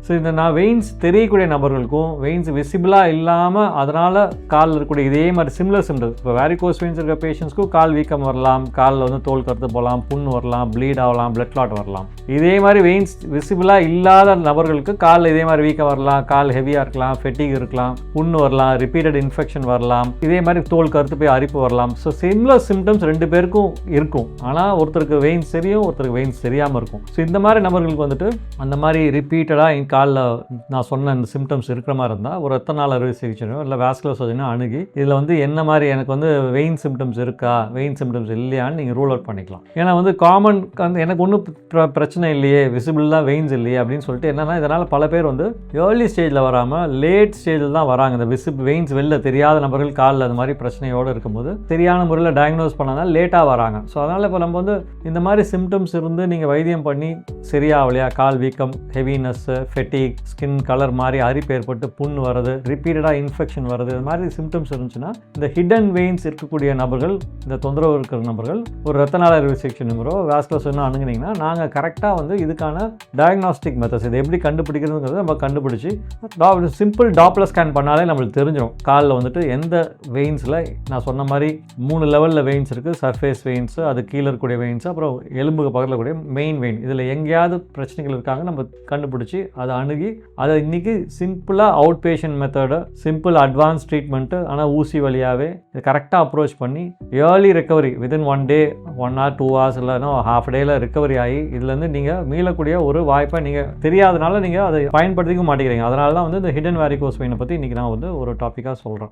So இந்த veins தெரியக்கூடிய நபர்களுக்கும் வெயின்ஸ் விசிபிளாக இல்லாமல் அதனால் காலில் இருக்கக்கூடிய இதே மாதிரி சிமிலர் சிம்டம்ஸ், இப்போ வேரிகோஸ் வெயின்ஸ் இருக்க பேஷண்ட்ஸ்க்கும் கால் வீக்கம் வரலாம், காலில் வந்து தோல் கருத்து போகலாம், புண் வரலாம், ப்ளீட் ஆகலாம், பிளட் கிளாட் வரலாம். இதே மாதிரி வெயின்ஸ் விசிபிளாக இல்லாத நபர்களுக்கு காலில் இதே மாதிரி வீக்கம் வரலாம், கால் ஹெவியாக இருக்கலாம், ஃபெட்டிக் இருக்கலாம், புண்ணு வரலாம், ரிப்பீட்டட் இன்ஃபெக்ஷன் வரலாம், இதே மாதிரி தோல் கருத்து போய் அரிப்பு வரலாம். ஸோ சிமிலர் சிம்டம்ஸ் 2 பேருக்கும் இருக்கும். ஆனால் ஒருத்தருக்கு வெயின்ஸ் தெரியும், ஒருத்தருக்கு வெயின்ஸ் தெரியாமல் இருக்கும். ஸோ இந்த மாதிரி நபர்களுக்கு வந்துட்டு அந்த மாதிரி ரிப்பீட்டடாக காலில் நான் சொன்ன இந்த சிம்டம்ஸ் இருக்கிற மாதிரி இருந்தால் ஒரு ரத்த நாள அறுவை சிகிச்சையோ இல்லை வாஸ்குலர் சர்ஜனோ அணுகி இதில் வந்து என்ன மாதிரி எனக்கு வந்து வெயின் சிம்டம்ஸ் இருக்கா, வெயின் சிம்டம்ஸ் இல்லையான்னு நீங்கள் ரூல் அவுட் பண்ணிக்கலாம். ஏன்னா வந்து காமன் எனக்கு ஒன்றும் பிரச்சனை இல்லையே, விசிபிள் தான் வெயின்ஸ் இல்லையே அப்படின்னு சொல்லிட்டு என்னன்னா இதனால் பல பேர் வந்து ஏர்லி ஸ்டேஜில் வராமல் லேட் ஸ்டேஜில் தான் வராங்க. இந்த வெயின்ஸ் வெளில தெரியாத நபர்கள் காலில் அது மாதிரி பிரச்சனையோடு இருக்கும்போது சரியான முறையில் டயக்னோஸ் பண்ணாதான் லேட்டாக வராங்க. ஸோ அதனால் இப்போ நம்ம வந்து இந்த மாதிரி சிம்டம்ஸ் இருந்து நீங்கள் வைத்தியம் பண்ணி சரியாகலையா, கால் வீக்கம், ஹெவினஸ், ஃபெட்டிக், ஸ்கின் கலர் மாதிரி அரிப்பு ஏற்பட்டு புண் வருது, ரிப்பீட்டடாக இன்ஃபெக்ஷன் வருது, இது மாதிரி சிம்டம்ஸ் இருந்துச்சுன்னா இந்த ஹிடன் வெயின்ஸ் இருக்கக்கூடிய நபர்கள், இந்த தொந்தரவு இருக்கிற நபர்கள் ஒரு ரத்த நாள அறுவை சிகிச்சை நிபுணரோ வாஸ்குலர் சர்ஜனோ அணுகுனீங்கன்னா நாங்கள் கரெக்டாக வந்து இதுக்கான டயக்னாஸ்டிக் மெத்தட்ஸ் இதை எப்படி கண்டுபிடிக்கிறதுங்கிறத நம்ம கண்டுபிடிச்சி சிம்பிள் டாப்லர் ஸ்கேன் பண்ணாலே நம்மளுக்கு தெரிஞ்சிடும் காலில் வந்துட்டு எந்த வெயின்ஸில் நான் சொன்ன மாதிரி 3 லெவலில் வெயின்ஸ் இருக்குது. சர்ஃபேஸ் வெயின்ஸு, அது கீழே இருக்கக்கூடிய வெயின்ஸு, அப்புறம் எலும்புக்கு பக்கத்தில் கூடிய மெயின் வெயின், இதில் எங்கேயாவது பிரச்சனைகள் இருக்காங்க நம்ம கண்டுபிடிச்சி அதை அணுகி அதை இன்றைக்கி சிம்பிளாக out patient method, simple advance treatment, ஆனால் ஊசி வழியாகவே இது கரெக்டாக அப்ரோச் பண்ணி early recovery within 1 day 1 hour 2 hours இல்லைன்னா ½ டேயில் ரெக்கவரி ஆகி இதுலேருந்து நீங்கள் மீளக்கூடிய ஒரு வாய்ப்பை நீங்கள் தெரியாதனால நீங்கள் அதை பயன்படுத்திக்க மாட்டேங்கிறீங்க. அதனால தான் வந்து இந்த ஹிடன் வேரிகோஸ் வெயினை பற்றி இன்றைக்கி நான் வந்து ஒரு டாப்பிக்காக சொல்கிறேன்.